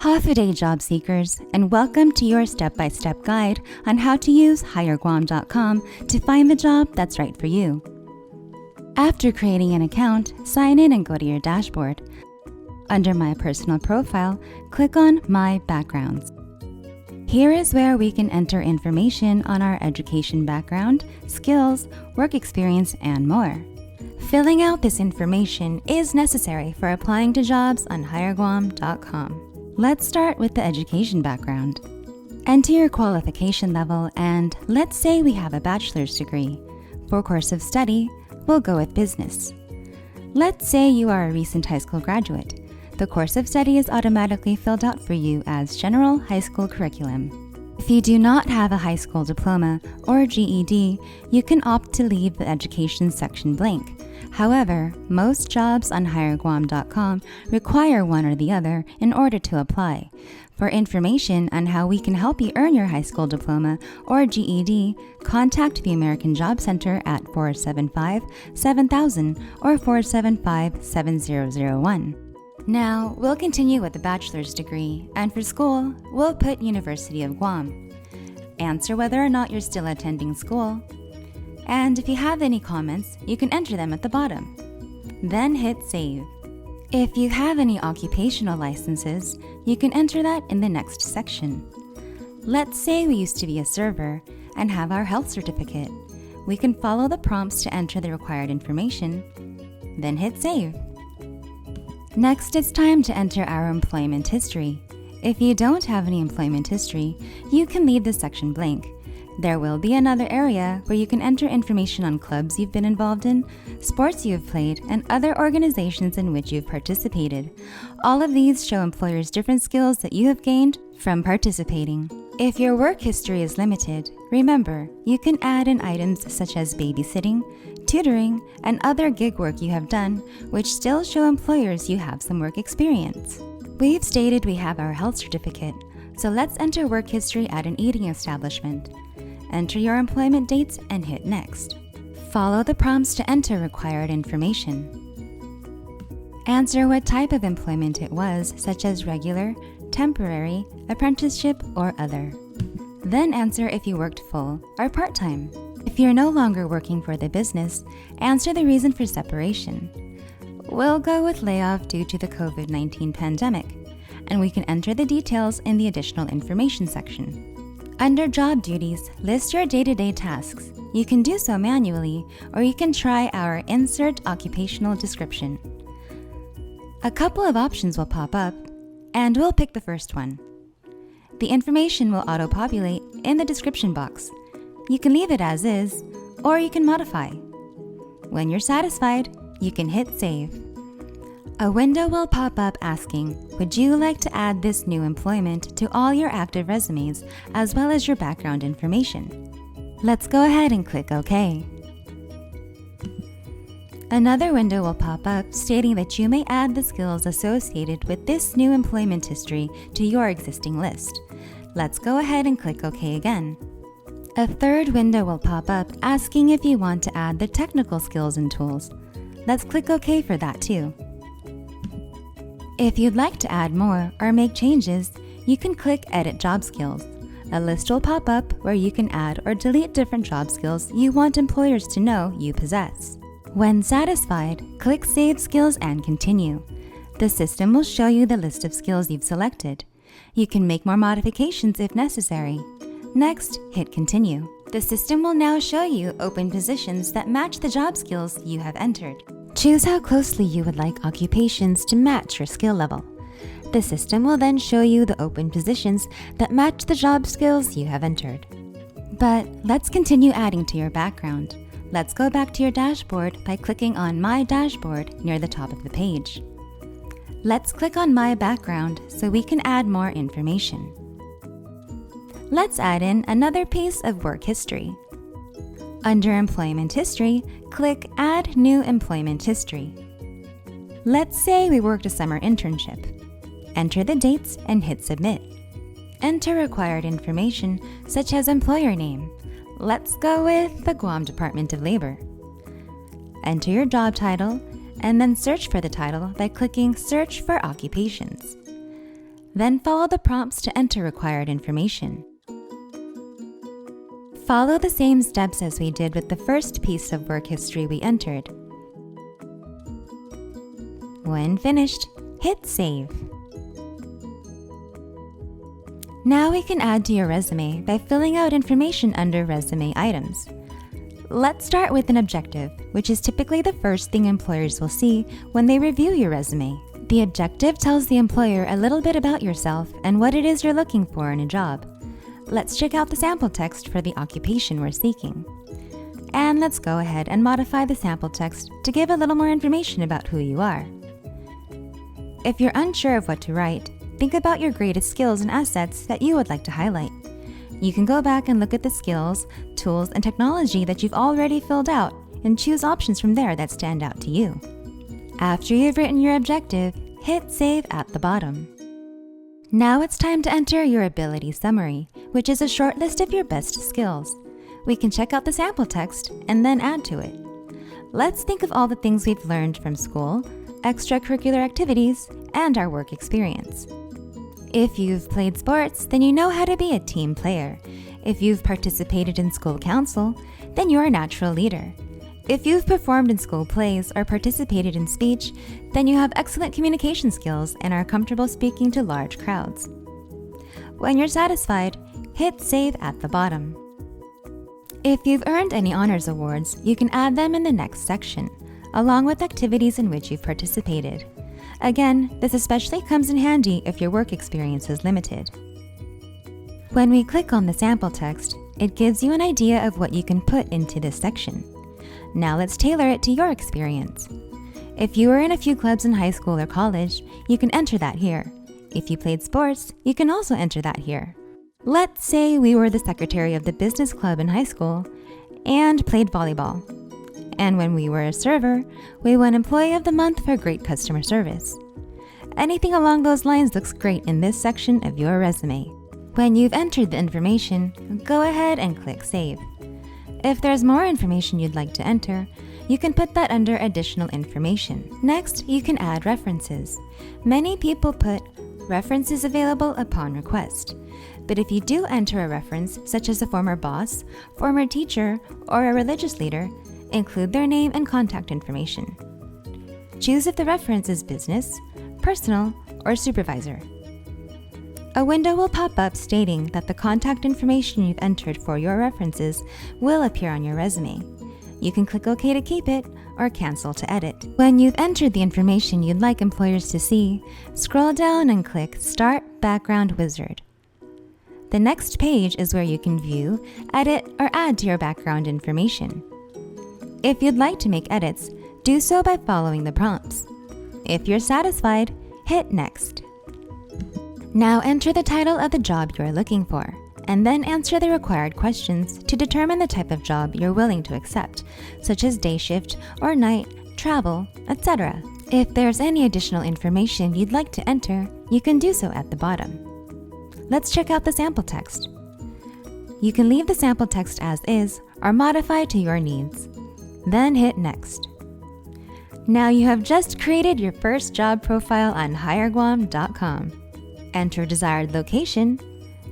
Hafuday job seekers, and welcome to your step-by-step guide on how to use HireGuam.com to find the job that's right for you. After creating an account, sign in and go to your dashboard. Under My Personal Profile, click on My Backgrounds. Here is where we can enter information on our education background, skills, work experience, and more. Filling out this information is necessary for applying to jobs on HireGuam.com. Let's start with the education background. Enter your qualification level and let's say we have a bachelor's degree. For course of study, we'll go with business. Let's say you are a recent high school graduate. The course of study is automatically filled out for you as general high school curriculum. If you do not have a high school diploma or GED, you can opt to leave the education section blank. However, most jobs on HireGuam.com require one or the other in order to apply. For information on how we can help you earn your high school diploma or GED, contact the American Job Center at 475-7000 or 475-7001. Now, we'll continue with the bachelor's degree, and for school, we'll put University of Guam. Answer whether or not you're still attending school. And if you have any comments, you can enter them at the bottom. Then hit Save. If you have any occupational licenses, you can enter that in the next section. Let's say we used to be a server and have our health certificate. We can follow the prompts to enter the required information, then hit Save. Next, it's time to enter our employment history. If you don't have any employment history, you can leave this section blank. There will be another area where you can enter information on clubs you've been involved in, sports you've played, and other organizations in which you've participated. All of these show employers different skills that you have gained from participating. If your work history is limited, remember, you can add in items such as babysitting, tutoring, and other gig work you have done, which still show employers you have some work experience. We've stated we have our health certificate, so let's enter work history at an eating establishment. Enter your employment dates and hit Next. Follow the prompts to enter required information. Answer what type of employment it was, such as regular, temporary, apprenticeship, or other. Then answer if you worked full or part-time. If you're no longer working for the business, answer the reason for separation. We'll go with layoff due to the COVID-19 pandemic, and we can enter the details in the additional information section. Under Job Duties, list your day-to-day tasks. You can do so manually, or you can try our Insert Occupational Description. A couple of options will pop up, and we'll pick the first one. The information will auto-populate in the description box. You can leave it as is, or you can modify. When you're satisfied, you can hit Save. A window will pop up asking, would you like to add this new employment to all your active resumes, as well as your background information? Let's go ahead and click OK. Another window will pop up stating that you may add the skills associated with this new employment history to your existing list. Let's go ahead and click OK again. A third window will pop up asking if you want to add the technical skills and tools. Let's click OK for that too. If you'd like to add more or make changes, you can click Edit Job Skills. A list will pop up where you can add or delete different job skills you want employers to know you possess. When satisfied, click Save Skills and Continue. The system will show you the list of skills you've selected. You can make more modifications if necessary. Next, hit Continue. The system will now show you open positions that match the job skills you have entered. Choose how closely you would like occupations to match your skill level. The system will then show you the open positions that match the job skills you have entered. But let's continue adding to your background. Let's go back to your dashboard by clicking on My Dashboard near the top of the page. Let's click on My Background so we can add more information. Let's add in another piece of work history. Under Employment History, click Add New Employment History. Let's say we worked a summer internship. Enter the dates and hit Submit. Enter required information such as employer name. Let's go with the Guam Department of Labor. Enter your job title and then search for the title by clicking Search for Occupations. Then follow the prompts to enter required information. Follow the same steps as we did with the first piece of work history we entered. When finished, hit Save. Now we can add to your resume by filling out information under Resume Items. Let's start with an objective, which is typically the first thing employers will see when they review your resume. The objective tells the employer a little bit about yourself and what it is you're looking for in a job. Let's check out the sample text for the occupation we're seeking. And let's go ahead and modify the sample text to give a little more information about who you are. If you're unsure of what to write, think about your greatest skills and assets that you would like to highlight. You can go back and look at the skills, tools, and technology that you've already filled out and choose options from there that stand out to you. After you've written your objective, hit Save at the bottom. Now it's time to enter your ability summary, which is a short list of your best skills. We can check out the sample text and then add to it. Let's think of all the things we've learned from school, extracurricular activities, and our work experience. If you've played sports, then you know how to be a team player. If you've participated in school council, then you're a natural leader. If you've performed in school plays or participated in speech, then you have excellent communication skills and are comfortable speaking to large crowds. When you're satisfied, hit Save at the bottom. If you've earned any honors awards, you can add them in the next section, along with activities in which you've participated. Again, this especially comes in handy if your work experience is limited. When we click on the sample text, it gives you an idea of what you can put into this section. Now let's tailor it to your experience. If you were in a few clubs in high school or college, you can enter that here. If you played sports, you can also enter that here. Let's say we were the secretary of the business club in high school and played volleyball. And when we were a server, we won Employee of the Month for great customer service. Anything along those lines looks great in this section of your resume. When you've entered the information, go ahead and click Save. If there's more information you'd like to enter, you can put that under Additional Information. Next, you can add references. Many people put references available upon request. But if you do enter a reference, such as a former boss, former teacher, or a religious leader, include their name and contact information. Choose if the reference is business, personal, or supervisor. A window will pop up stating that the contact information you've entered for your references will appear on your resume. You can click OK to keep it or cancel to edit. When you've entered the information you'd like employers to see, scroll down and click Start Background Wizard. The next page is where you can view, edit, or add to your background information. If you'd like to make edits, do so by following the prompts. If you're satisfied, hit Next. Now enter the title of the job you are looking for, and then answer the required questions to determine the type of job you're willing to accept, such as day shift or night, travel, etc. If there's any additional information you'd like to enter, you can do so at the bottom. Let's check out the sample text. You can leave the sample text as is or modify to your needs. Then hit Next. Now you have just created your first job profile on HireGuam.com. Enter desired location.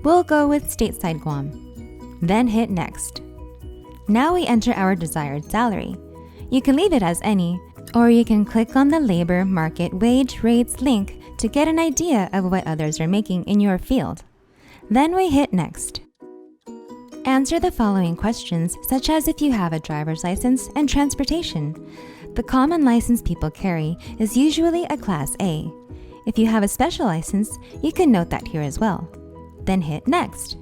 We'll go with stateside Guam. Then hit Next. Now we enter our desired salary. You can leave it as any, or you can click on the labor market wage rates link to get an idea of what others are making in your field. Then we hit Next. Answer the following questions, such as if you have a driver's license and transportation. The common license people carry is usually a Class A. If you have a special license, you can note that here as well. Then hit Next.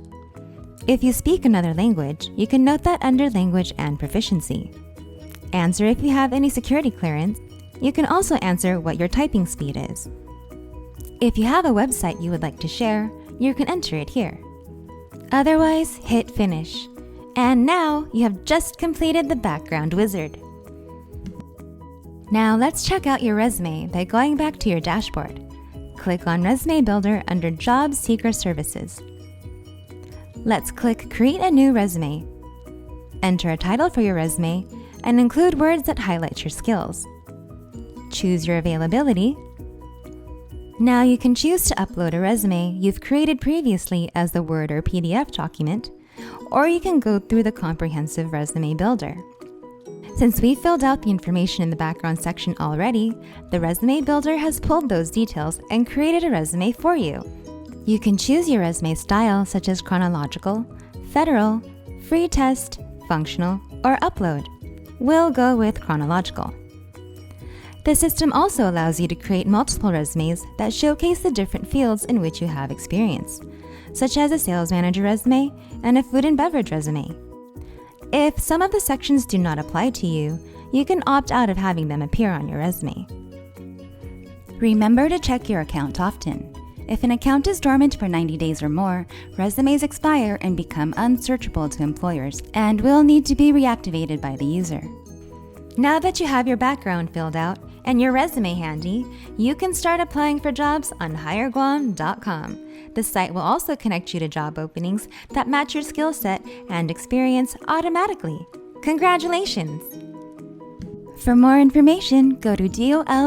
If you speak another language, you can note that under Language and Proficiency. Answer if you have any security clearance. You can also answer what your typing speed is. If you have a website you would like to share, you can enter it here. Otherwise, hit Finish. And now you have just completed the background wizard. Now let's check out your resume by going back to your dashboard. Click on Resume Builder under Job Seeker Services. Let's click Create a New Resume. Enter a title for your resume and include words that highlight your skills. Choose your availability. Now you can choose to upload a resume you've created previously as the Word or PDF document, or you can go through the comprehensive resume builder. Since we filled out the information in the background section already, the resume builder has pulled those details and created a resume for you. You can choose your resume style such as chronological, federal, free test, functional, or upload. We'll go with chronological. The system also allows you to create multiple resumes that showcase the different fields in which you have experience, such as a sales manager resume and a food and beverage resume. If some of the sections do not apply to you, you can opt out of having them appear on your resume. Remember to check your account often. If an account is dormant for 90 days or more, resumes expire and become unsearchable to employers and will need to be reactivated by the user. Now that you have your background filled out and your resume handy, you can start applying for jobs on HireGuam.com. The site will also connect you to job openings that match your skill set and experience automatically. Congratulations! For more information, go to dol.guam.gov.